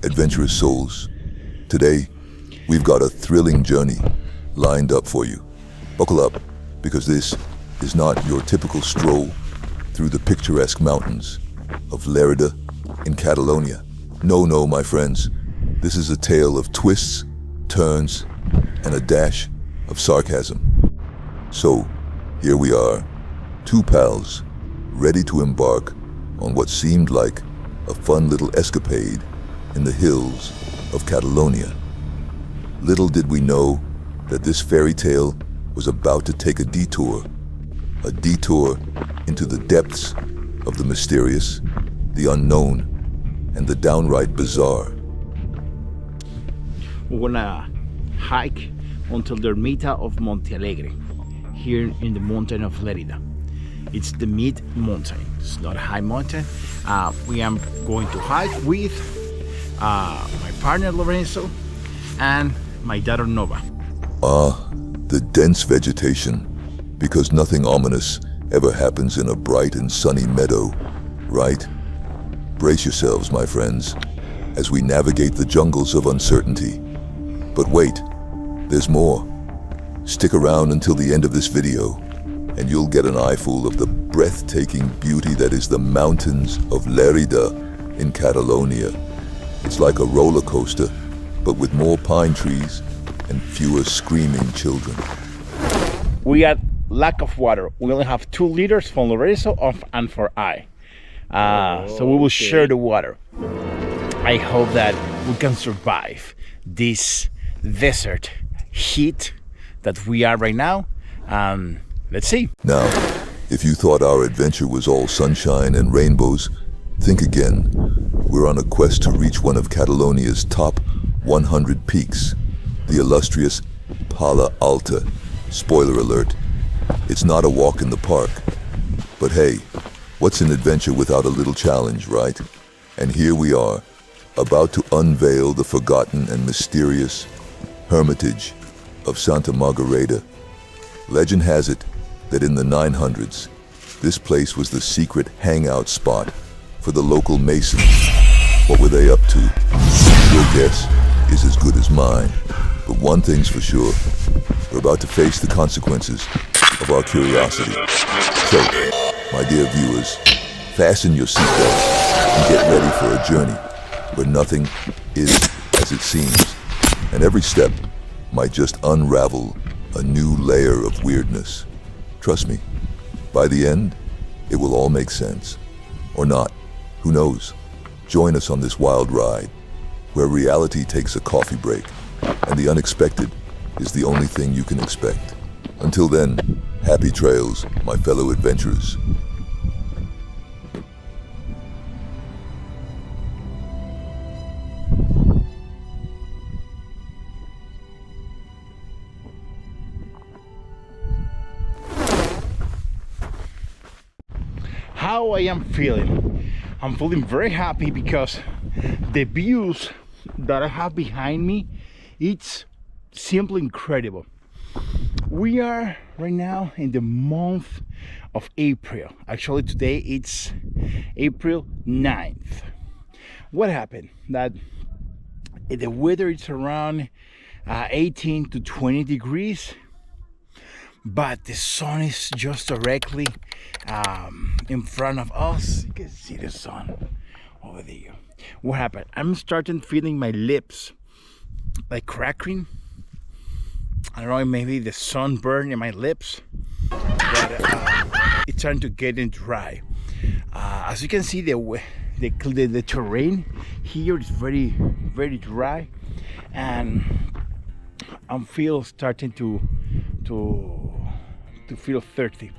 adventurous souls. Today, we've got a thrilling journey lined up for you. Buckle up, because this is not your typical stroll through the picturesque mountains of Lérida in Catalonia. No, my friends. This is a tale of twists, turns, and a dash of sarcasm. So, here we are, two pals, ready to embark on what seemed like a fun little escapade in the hills of Catalonia. Little did we know that this fairy tale was about to take a detour into the depths of the mysterious, the unknown, and the downright bizarre. We're gonna hike until the Ermita of Montalegre, here in the mountain of Lérida. It's the mid-mountain, it's not a high mountain. We are going to hike with my partner Lorenzo and my daughter Nova. The dense vegetation, because nothing ominous ever happens in a bright and sunny meadow, right? Brace yourselves, my friends, as we navigate the jungles of uncertainty. But wait, there's more. Stick around until the end of this video, and you'll get an eyeful of the breathtaking beauty that is the mountains of Lérida in Catalonia. It's like a roller coaster, but with more pine trees and fewer screaming children. We got lack of water. We only have 2 liters for Lorenzo and for I. So we will share the water. I hope that we can survive this desert heat that we are right now. Let's see. Now, if you thought our adventure was all sunshine and rainbows, think again. We're on a quest to reach one of Catalonia's top 100 peaks, the illustrious Pala Alta. Spoiler alert, it's not a walk in the park. But hey, what's an adventure without a little challenge, right? And here we are, about to unveil the forgotten and mysterious Hermitage of Santa Margarita. Legend has it that in the 900s, this place was the secret hangout spot for the local masons. What were they up to? Your guess is as good as mine. But one thing's for sure, we're about to face the consequences of our curiosity. So, my dear viewers, fasten your seatbelts and get ready for a journey where nothing is as it seems, and every step might just unravel a new layer of weirdness. Trust me, by the end, it will all make sense. Or not, who knows? Join us on this wild ride, where reality takes a coffee break, and the unexpected is the only thing you can expect. Until then, happy trails, my fellow adventurers. How I am feeling? I'm feeling very happy because the views that I have behind me, it's simply incredible. We are right now in the month of April. Actually, today it's April 9th. What happened? That the weather is around 18 to 20 degrees, but the sun is just directly in front of us. You can see the sun over there. What happened? I'm starting feeling my lips like cracking. I don't know, maybe the sunburn in my lips, but it's starting to get dry. As you can see, the terrain here is very, very dry, and I'm starting to feel thirsty.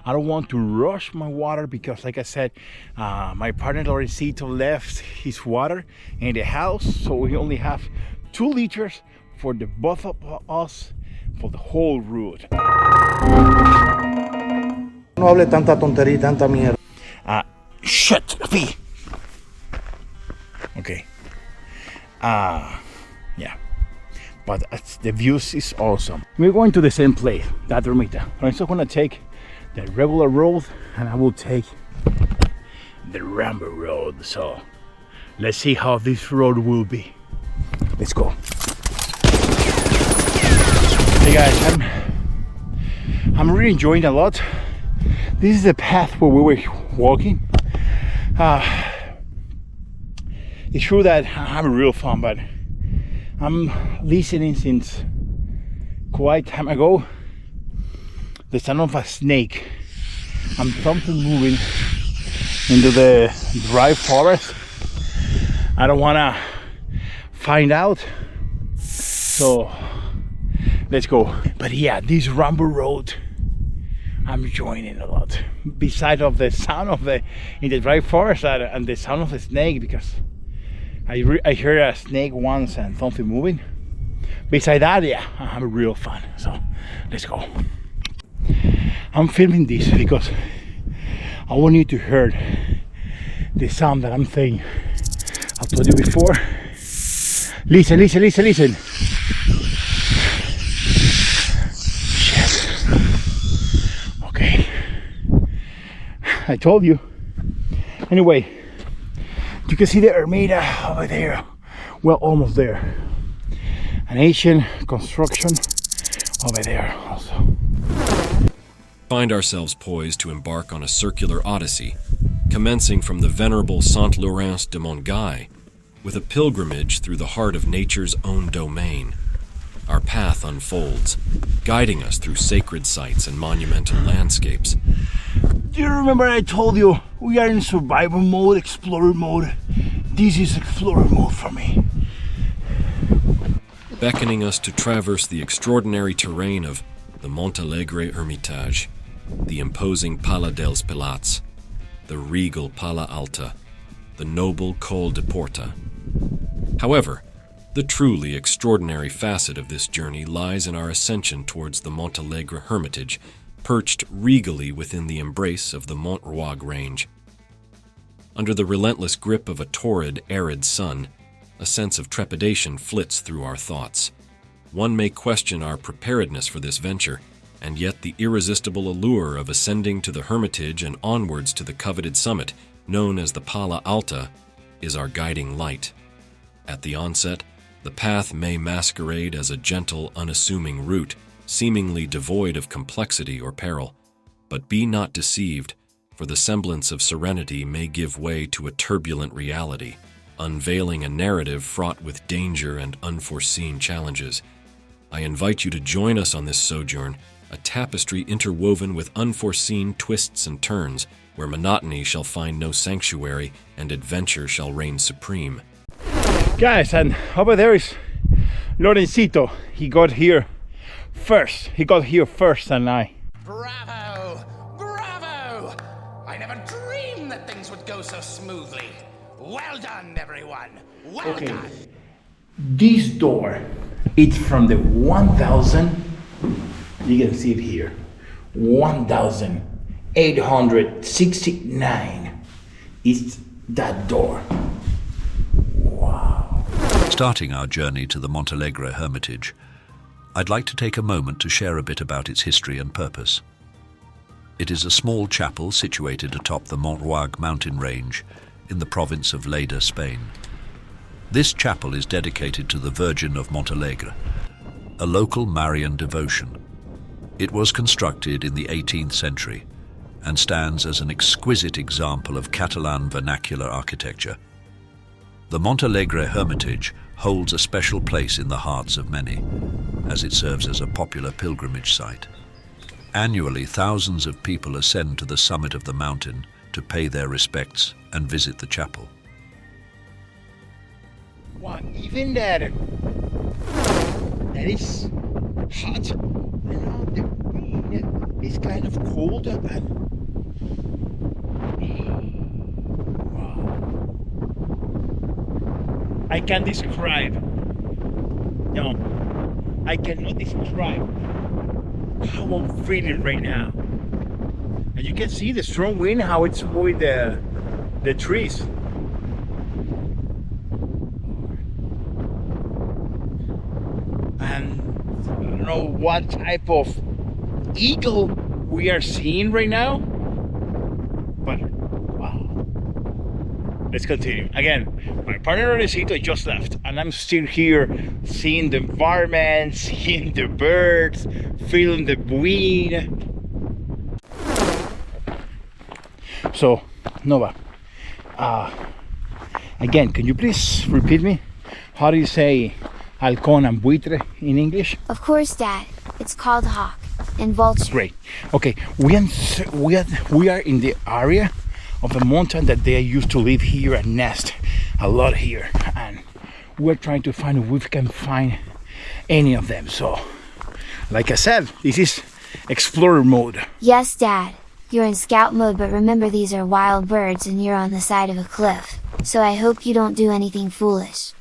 I don't want to rush my water because, like I said, my partner Lorenzo left his water in the house, so we only have 2 liters for the both of us for the whole route. No hable tanta tontería, tanta mierda. Shut up. Okay. Yeah. But the views is awesome. We're going to the same place, that Ermita. I'm just gonna take the regular road and I will take the Rambo road. So Let's see how this road will be. Let's go. Hey guys, I'm really enjoying a lot. This is the path where we were walking. It's true that I'm having real fun, but I'm listening since quite time ago the sound of a snake and something moving into the dry forest. I don't want to find out, so let's go. But yeah, this Rambo road I'm enjoying it a lot, besides of the sound of the in the dry forest and the sound of the snake, because I heard a snake once and something moving. Besides that, yeah, I'm having real fun. So let's go. I'm filming this because I want you to hear the sound that I'm saying. I've told you before. Listen, listen, listen, listen. Shit. Okay. I told you. Anyway, you can see the Ermita over there. We're almost there. An ancient construction over there also. Find ourselves poised to embark on a circular odyssey, commencing from the venerable Saint Laurence de Montgay, with a pilgrimage through the heart of nature's own domain. Our path unfolds, guiding us through sacred sites and monumental landscapes. Do you remember I told you we are in survival mode, explorer mode? This is explorer mode for me. Beckoning us to traverse the extraordinary terrain of the Montalegre Hermitage, the imposing Pala dels Pelats, the regal Pala Alta, the noble Col de Porta. However, the truly extraordinary facet of this journey lies in our ascension towards the Montalegre Hermitage, perched regally within the embrace of the Montroig range. Under the relentless grip of a torrid, arid sun, a sense of trepidation flits through our thoughts. One may question our preparedness for this venture, and yet the irresistible allure of ascending to the Hermitage and onwards to the coveted summit, known as the Pala Alta, is our guiding light. At the onset, the path may masquerade as a gentle, unassuming route, seemingly devoid of complexity or peril. But be not deceived, for the semblance of serenity may give way to a turbulent reality, unveiling a narrative fraught with danger and unforeseen challenges. I invite you to join us on this sojourn, a tapestry interwoven with unforeseen twists and turns, where monotony shall find no sanctuary and adventure shall reign supreme. Guys, and over there is Lorencito. He got here first. And I. Bravo! Bravo! I never dreamed that things would go so smoothly. Well done, everyone. Well done. This door, it's from the 1000. You can see it here. 1869. It's that door. Wow. Starting our journey to the Montalegre Hermitage, I'd like to take a moment to share a bit about its history and purpose. It is a small chapel situated atop the Montroig mountain range in the province of Lérida, Spain. This chapel is dedicated to the Virgin of Montalegre, a local Marian devotion. It was constructed in the 18th century and stands as an exquisite example of Catalan vernacular architecture. The Montalegre Hermitage holds a special place in the hearts of many, as it serves as a popular pilgrimage site. Annually, thousands of people ascend to the summit of the mountain to pay their respects and visit the chapel. Wow, even that is hot. You know, the wind is kind of cold and wow. I can't describe. No, I cannot describe how I'm feeling right now. And you can see the strong wind, how it's moving the trees. And I don't know what type of eagle we are seeing right now, but wow. let's continue. Again, my partner Lorencito just left, and I'm still here seeing the environment, seeing the birds, feeling the wind. So, Nova, again, can you please repeat me? How do you say halcón and buitre in English? Of course, Dad. It's called hawk and vulture. Great. Okay, we are in the area of the mountain that they used to live here and nest a lot here, and we're trying to find if we can find any of them. So, like I said, this is explorer mode. Yes, Dad. You're in scout mode, but remember these are wild birds and you're on the side of a cliff, so I hope you don't do anything foolish.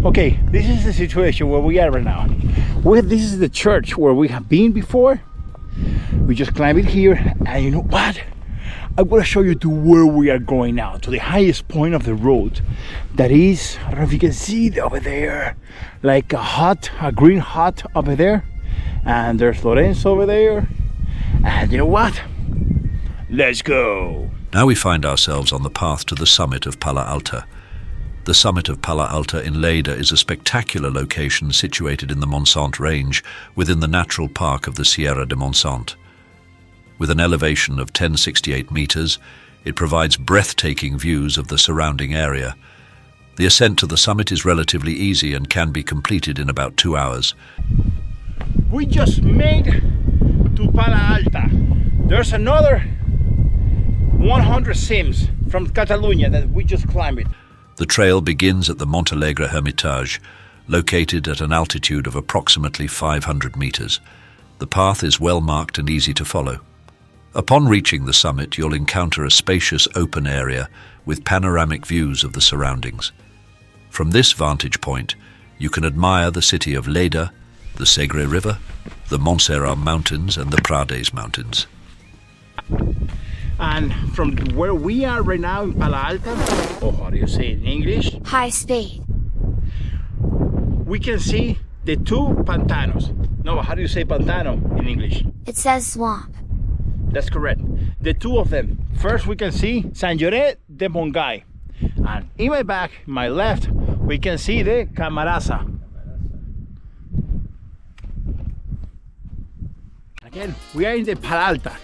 Okay, this is the situation where we are right now. This is the church where we have been before. We just climbed it here, and you know what? I want to show you to where we are going now, to the highest point of the road. That is, I don't know if you can see it over there, like a green hut over there. And there's Lorenzo over there. And you know what? Let's go. Now we find ourselves on the path to the summit of Pala Alta. The summit of Pala Alta in Lérida is a spectacular location situated in the Montsant range within the natural park of the Sierra de Montsant. With an elevation of 1068 meters, it provides breathtaking views of the surrounding area. The ascent to the summit is relatively easy and can be completed in about 2 hours. We just made to Pala Alta. There's another 100 sims from Catalonia that we just climbed it. The trail begins at the Montalegre Hermitage, located at an altitude of approximately 500 meters. The path is well marked and easy to follow. Upon reaching the summit, you'll encounter a spacious open area with panoramic views of the surroundings. From this vantage point, you can admire the city of Lérida, the Segre River, the Montserrat Mountains and the Prades Mountains. And from where we are right now in Pala Alta, or how do you say it in English? High speed. We can see the two pantanos. No, how do you say pantano in English? It says swamp. That's correct. The two of them. First we can see San Lloret de Montgai. And in my back, my left, we can see the Camarasa. Again, we are in the Pala Alta.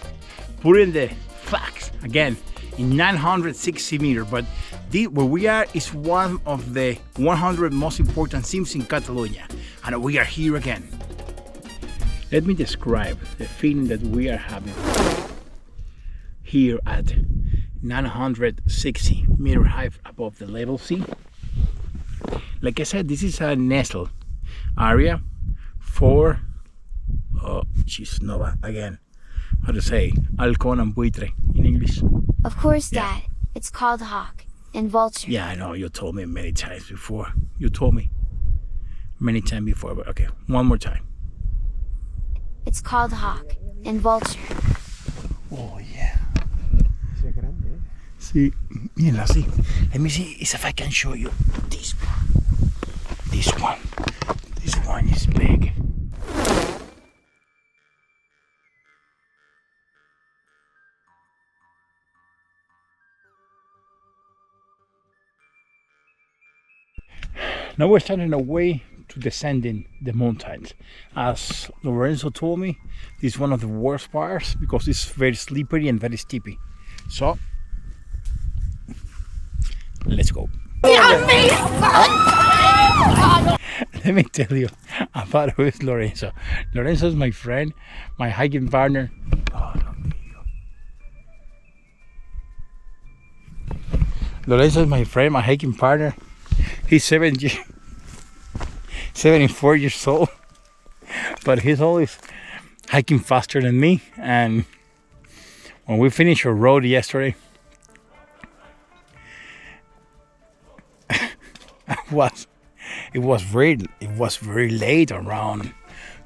Put in the facts again in 960 meters, but where we are is one of the 100 most important sims in Catalonia, and we are here again. Let me describe the feeling that we are having here at 960 meter high above the level sea. Like I said, this is a nestled area for Nova again. How to say halcón and buitre in English? Of course, Yeah. Dad. It's called hawk and vulture. Yeah, I know, you told me many times before. You told me many times before, but okay, one more time. It's called hawk and vulture. Oh, yeah. See, mira, see. Let me see if I can show you this one. This one. This one is big. Now we're starting our way to descending the mountains. As Lorenzo told me, this is one of the worst parts because it's very slippery and very steepy. So, let's go. Let me tell you about who is Lorenzo. Lorenzo is my friend, my hiking partner. Lorenzo is my friend, my hiking partner. He's 74 years old, but he's always hiking faster than me. And when we finished our road yesterday, it was very late, around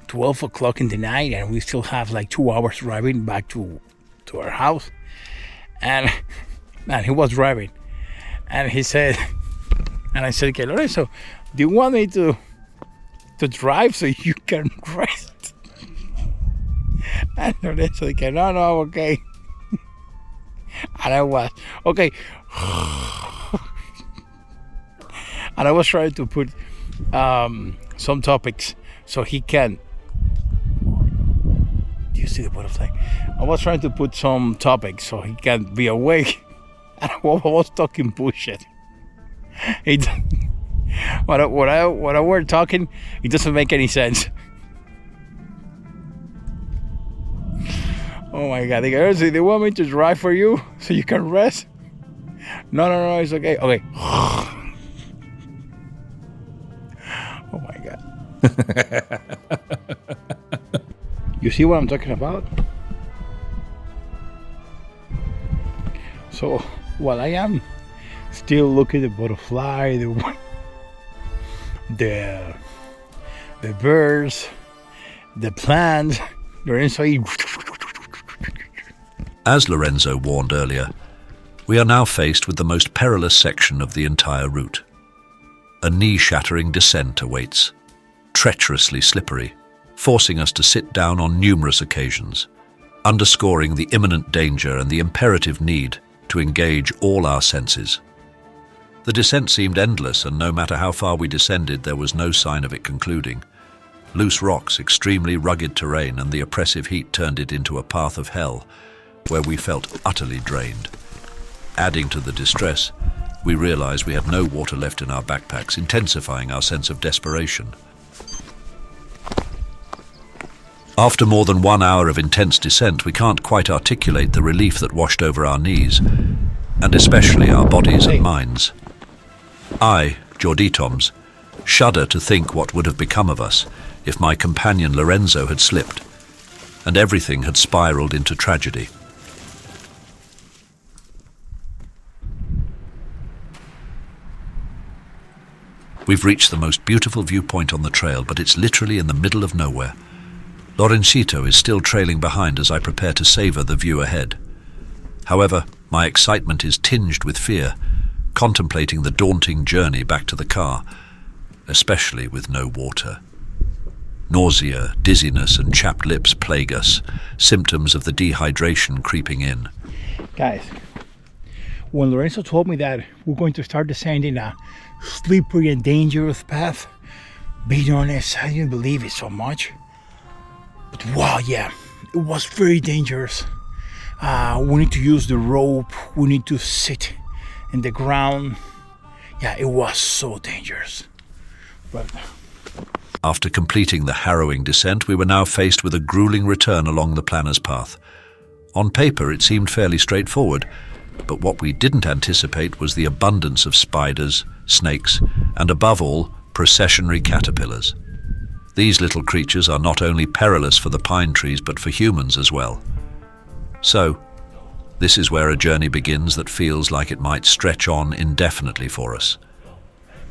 12 o'clock in the night, and we still have like 2 hours driving back to our house. and he was driving, and he said, and I said, okay, Lorenzo, do you want me to drive so you can rest? And Lorenzo said, no, okay. And I was, okay. And I was trying to put some topics so he can. Do you see the butterfly? I was trying to put some topics so he can be awake. And I was talking bullshit. What I were talking, it doesn't make any sense. Oh my God! They want me to drive for you so you can rest? No, it's okay. Okay. Oh my God! You see what I'm talking about? So while I am still looking at the butterfly, the birds, the plants, Lorenzo. As Lorenzo warned earlier, we are now faced with the most perilous section of the entire route. A knee-shattering descent awaits, treacherously slippery, forcing us to sit down on numerous occasions, underscoring the imminent danger and the imperative need to engage all our senses. The descent seemed endless, and no matter how far we descended, there was no sign of it concluding. Loose rocks, extremely rugged terrain, and the oppressive heat turned it into a path of hell, where we felt utterly drained. Adding to the distress, we realized we had no water left in our backpacks, intensifying our sense of desperation. After more than 1 hour of intense descent, we can't quite articulate the relief that washed over our knees, and especially our bodies and minds. I, Jorditoms, shudder to think what would have become of us if my companion Lorenzo had slipped, and everything had spiraled into tragedy. We've reached the most beautiful viewpoint on the trail, but it's literally in the middle of nowhere. Lorencito is still trailing behind as I prepare to savor the view ahead. However, my excitement is tinged with fear, contemplating the daunting journey back to the car, especially with no water. Nausea, dizziness, and chapped lips plague us, symptoms of the dehydration creeping in. Guys, when Lorenzo told me that we're going to start descending a slippery and dangerous path, being honest, I didn't believe it so much. But wow, yeah, it was very dangerous. We need to use the rope, we need to sit in the ground. Yeah, it was so dangerous. But after completing the harrowing descent, we were now faced with a grueling return along the planner's path. On paper, it seemed fairly straightforward, but what we didn't anticipate was the abundance of spiders, snakes, and above all, processionary caterpillars. These little creatures are not only perilous for the pine trees, but for humans as well. So, this is where a journey begins that feels like it might stretch on indefinitely for us.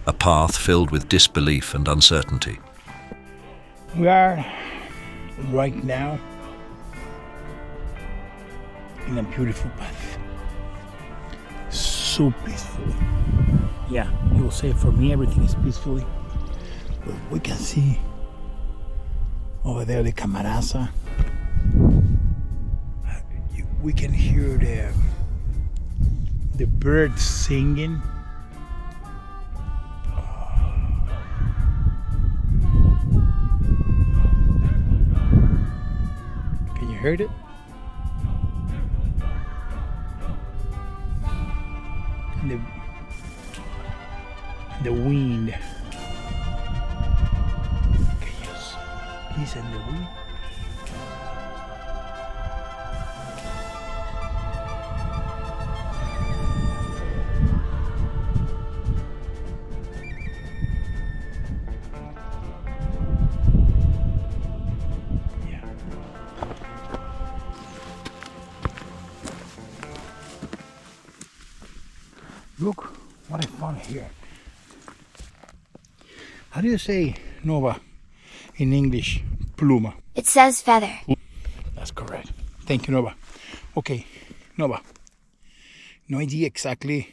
A path filled with disbelief and uncertainty. we are right now in a beautiful path. So peacefully. Yeah, you will say for me everything is peacefully. But we can see over there the Camaraza. We can hear the birds singing. Can you hear it? And the wind. Can you listen to the wind? Look what I found here. How do you say Nova in English? Pluma. It says feather. That's correct. Thank you, Nova. Okay, Nova. No idea exactly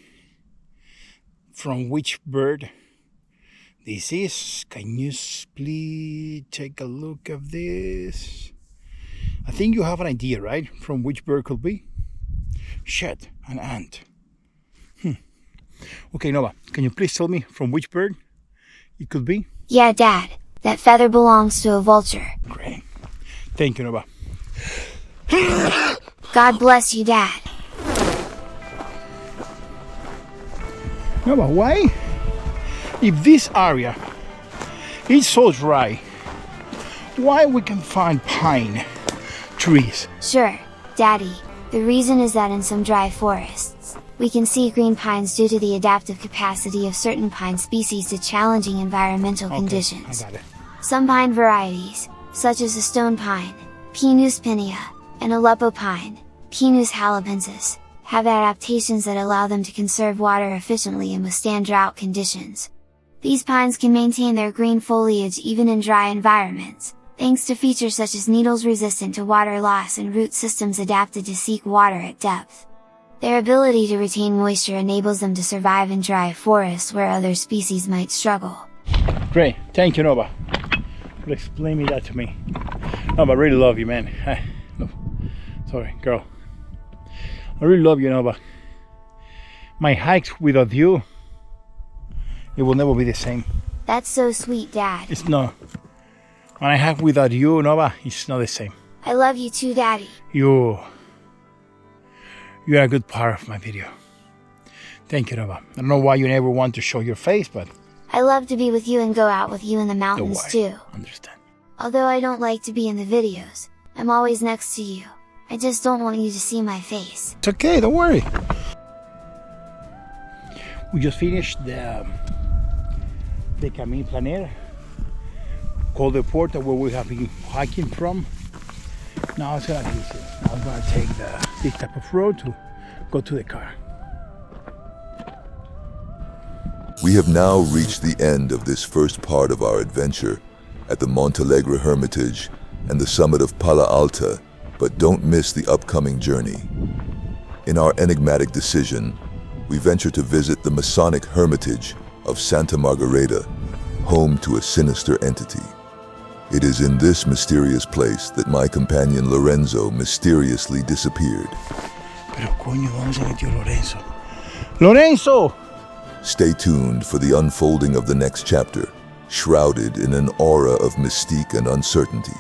from which bird this is. Can you please take a look at this? I think you have an idea, right? From which bird could be? Shit, an ant. Okay, Nova, can you please tell me from which bird it could be? Yeah, Dad, that feather belongs to a vulture. Great. Thank you, Nova. God bless you, Dad. Nova, why? If this area is so dry, why we can find pine trees? Sure, Daddy. The reason is that in some dry forests, we can see green pines due to the adaptive capacity of certain pine species to challenging environmental conditions. I got it. Some pine varieties, such as the stone pine, Pinus pinea, and Aleppo pine, Pinus halepensis, have adaptations that allow them to conserve water efficiently and withstand drought conditions. These pines can maintain their green foliage even in dry environments, thanks to features such as needles resistant to water loss and root systems adapted to seek water at depth. Their ability to retain moisture enables them to survive in dry forests where other species might struggle. Great, thank you, Nova, for explaining that to me. Nova, I really love you, man. No, sorry, girl. I really love you, Nova. My hikes without you, it will never be the same. That's so sweet, Dad. It's not. When I hike without you, Nova, it's not the same. I love you too, Daddy. You're a good part of my video. Thank you, Nova. I don't know why you never want to show your face, but I love to be with you and go out with you in the mountains too. Understand. Although I don't like to be in the videos, I'm always next to you. I just don't want you to see my face. It's okay, don't worry. We just finished the Camino Planera, called the porta where we have been hiking from. Now it's gonna be easy. Now I'm gonna take this type of road to go to the car. We have now reached the end of this first part of our adventure at the Montalegre Hermitage and the summit of Pala Alta, but don't miss the upcoming journey. In our enigmatic decision, we venture to visit the Masonic Hermitage of Santa Margareta, home to a sinister entity. It is in this mysterious place that my companion Lorenzo mysteriously disappeared. Pero coño, ¿dónde se metió Lorenzo? ¡Lorenzo! Stay tuned for the unfolding of the next chapter, shrouded in an aura of mystique and uncertainty.